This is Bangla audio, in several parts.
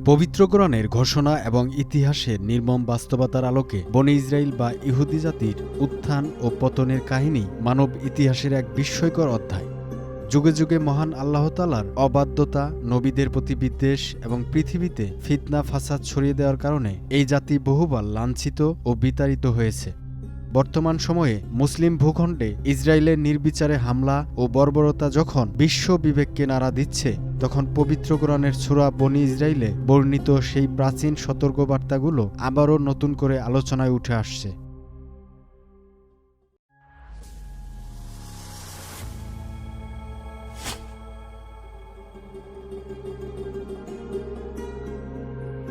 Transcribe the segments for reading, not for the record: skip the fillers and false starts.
পবিত্র কোরআনের ঘোষণা এবং ইতিহাসের নির্মম বাস্তবতার আলোকে বনী ইসরাইল বা ইহুদি জাতির উত্থান ও পতনের কাহিনী মানব ইতিহাসের এক বিস্ময়কর অধ্যায়। যুগে যুগে মহান আল্লাহ তাআলার অবাধ্যতা, নবীদের প্রতি বিদ্বেষ এবং পৃথিবীতে ফিতনা ফাসাদ ছড়িয়ে দেওয়ার কারণে এই জাতি বহুবার লাঞ্ছিত ও বিতাড়িত হয়েছে। বর্তমান সময়ে মুসলিম ভূখণ্ডে ইসরায়েলের নির্বিচারে হামলা ও বর্বরতা যখন বিশ্ব বিবেককে নাড়া দিচ্ছে, তখন পবিত্র কোরআনের সূরা বনী ইসরাইলে বর্ণিত সেই প্রাচীন সতর্কবার্তাগুলো আবারও নতুন করে আলোচনায় উঠে আসছে।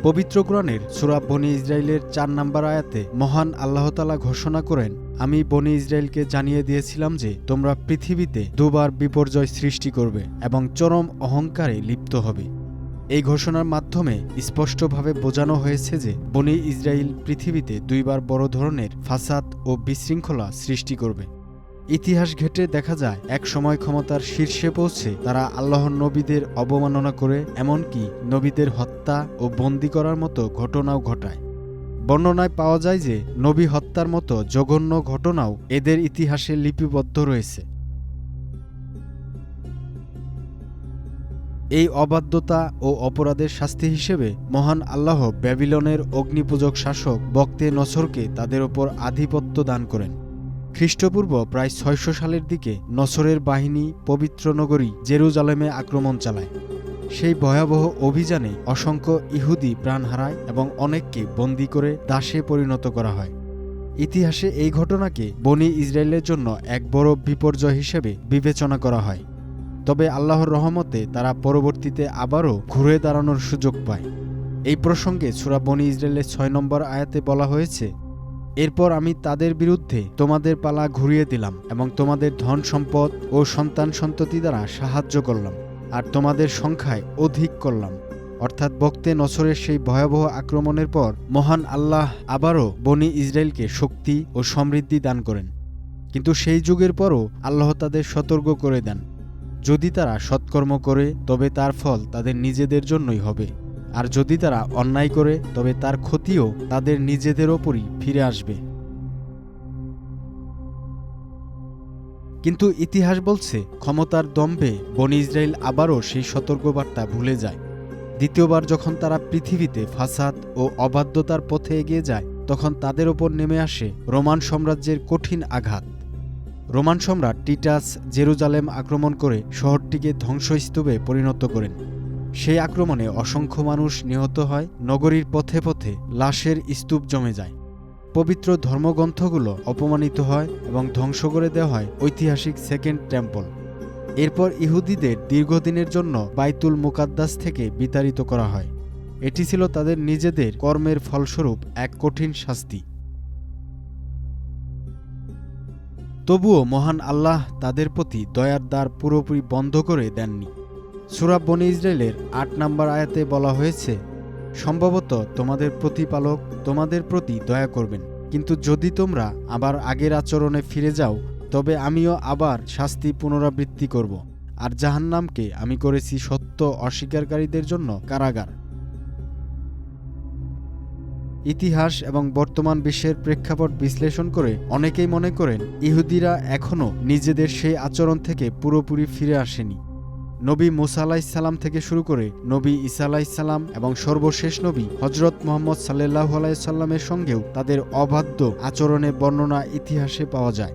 পবিত্র কোরআনের সূরা বনী ইসরাইলের ৪ নম্বর আয়াতে মহান আল্লাহ তাআলা ঘোষণা করেন, আমি বনী ইসরাইলকে জানিয়ে দিয়েছিলাম যে তোমরা পৃথিবীতে দুবার বিপর্যয় সৃষ্টি করবে এবং চরম অহংকারে লিপ্ত হবে। এই ঘোষণার মাধ্যমে স্পষ্টভাবে বোঝানো হয়েছে যে বনী ইসরাইল পৃথিবীতে দুইবার বড় ধরনের ফাসাদ ও বিশৃঙ্খলা সৃষ্টি করবে। ইতিহাস ঘেঁটে দেখা যায় এক সময় ক্ষমতার শীর্ষে পৌঁছে তারা আল্লাহর নবীদের অবমাননা করে, এমনকি নবীদের হত্যা ও বন্দী করার মতো ঘটনাও ঘটায়। বর্ণনায় পাওয়া যায় যে নবী হত্যার মতো জঘন্য ঘটনাও এদের ইতিহাসে লিপিবদ্ধ রয়েছে। এই অবাধ্যতা ও অপরাধের শাস্তি হিসেবে মহান আল্লাহ ব্যাবিলনের অগ্নিপূজক শাসক বকতে নছরকে তাদের ওপর আধিপত্য দান করেন। খ্রিস্টপূর্ব প্রায় ৬০০ সালের দিকে নছরের বাহিনী পবিত্র নগরী জেরুজালেমে আক্রমণ চালায়। সেই ভয়াবহ অভিযানে অসংখ্য ইহুদি প্রাণ হারায় এবং অনেককে বন্দী করে দাসে পরিণত করা হয়। ইতিহাসে এই ঘটনাকে বনী ইসরায়েলের জন্য এক বড় বিপর্যয় হিসেবে বিবেচনা করা হয়। তবে আল্লাহর রহমতে তারা পরবর্তীতে আবারও ঘুরে দাঁড়ানোর সুযোগ পায়। এই প্রসঙ্গে সূরা বনী ইসরায়েলের ৬ নম্বর আয়াতে বলা হয়েছে, এরপর আমি তাদের বিরুদ্ধে তোমাদের পালা ঘুরিয়ে দিলাম এবং তোমাদের ধন সম্পদ ও সন্তান সন্ততি দ্বারা সাহায্য করলাম আর তোমাদের সংখ্যায় অধিক করলাম। অর্থাৎ বকতে নছরের সেই ভয়াবহ আক্রমণের পর মহান আল্লাহ আবারও বনী ইসরায়েলকে শক্তি ও সমৃদ্ধি দান করেন। কিন্তু সেই যুগের পরও আল্লাহ তাদের সতর্ক করে দেন, যদি তারা সৎকর্ম করে তবে তার ফল তাদের নিজেদের জন্যই হবে, আর যদি তারা অন্যায় করে তবে তার ক্ষতিও তাদের নিজেদের ওপরই ফিরে আসবে। কিন্তু ইতিহাস বলছে, ক্ষমতার দম্ভে বনী ইসরায়েল আবারও সেই সতর্কবার্তা ভুলে যায়। দ্বিতীয়বার যখন তারা পৃথিবীতে ফাসাদ ও অবাধ্যতার পথে এগিয়ে যায়, তখন তাদের ওপর নেমে আসে রোমান সাম্রাজ্যের কঠিন আঘাত। রোমান সম্রাট টিটাস জেরুজালেম আক্রমণ করে শহরটিকে ধ্বংসস্তূপে পরিণত করেন। সেই আক্রমণে অসংখ্য মানুষ নিহত হয়, নগরীর পথে পথে লাশের স্তূপ জমে যায়, পবিত্র ধর্মগ্রন্থগুলো অপমানিত হয় এবং ধ্বংস করে দেওয়া হয় ঐতিহাসিক সেকেন্ড টেম্পল। এরপর ইহুদিদের দীর্ঘদিনের জন্য বাইতুল মুকাদ্দাস থেকে বিতাড়িত করা হয়। এটি ছিল তাদের নিজেদের কর্মের ফলস্বরূপ এক কঠিন শাস্তি। তবুও মহান আল্লাহ তাদের প্রতি দয়ার দ্বার পুরোপুরি বন্ধ করে দেননি। সূরা বনী ইসরায়েলের ৮ নম্বর আয়াতে বলা হয়েছে, সম্ভবত তোমাদের প্রতিপালক তোমাদের প্রতি দয়া করবেন, কিন্তু যদি তোমরা আবার আগের আচরণে ফিরে যাও তবে আমিও আবার শাস্তি পুনরাবৃত্তি করব, আর জাহান্নামকে আমি করেছি সত্য অস্বীকারীদের জন্য কারাগার। ইতিহাস এবং বর্তমান বিশ্বের প্রেক্ষাপট বিশ্লেষণ করে অনেকেই মনে করেন ইহুদিরা এখনও নিজেদের সেই আচরণ থেকে পুরোপুরি ফিরে আসেনি। নবী মুসা আলাইহিসসালাম থেকে শুরু করে নবী ঈসা আলাইহিসসালাম এবং সর্বশেষ নবী হযরত মুহাম্মদ সাল্লাল্লাহু আলাইহি সাল্লামের সঙ্গেও তাদের অবাধ্য আচরণের বর্ণনা ইতিহাসে পাওয়া যায়।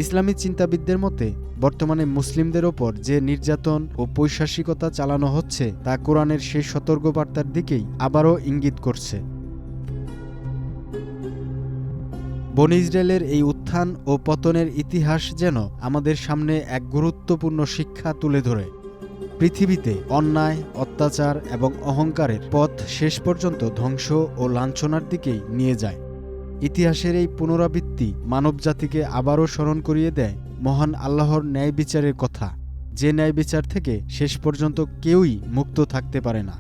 ইসলামী চিন্তাবিদদের মতে বর্তমানে মুসলিমদের ওপর যে নির্যাতন ও পৈশাচিকতা চালানো হচ্ছে তা কোরআনের সেই সতর্কবার্তার দিকেই আবারও ইঙ্গিত করছে। বনী ইসরায়েলের এই উত্থান ও পতনের ইতিহাস যেন আমাদের সামনে এক গুরুত্বপূর্ণ শিক্ষা তুলে ধরে। পৃথিবীতে অন্যায়, অত্যাচার এবং অহংকারের পথ শেষ পর্যন্ত ধ্বংস ও লাঞ্ছনার দিকেই নিয়ে যায়। ইতিহাসের এই পুনরাবৃত্তি মানবজাতিকে আবারও স্মরণ করিয়ে দেয় মহান আল্লাহর ন্যায় বিচারের কথা, যে ন্যায় বিচার থেকে শেষ পর্যন্ত কেউই মুক্ত থাকতে পারে না।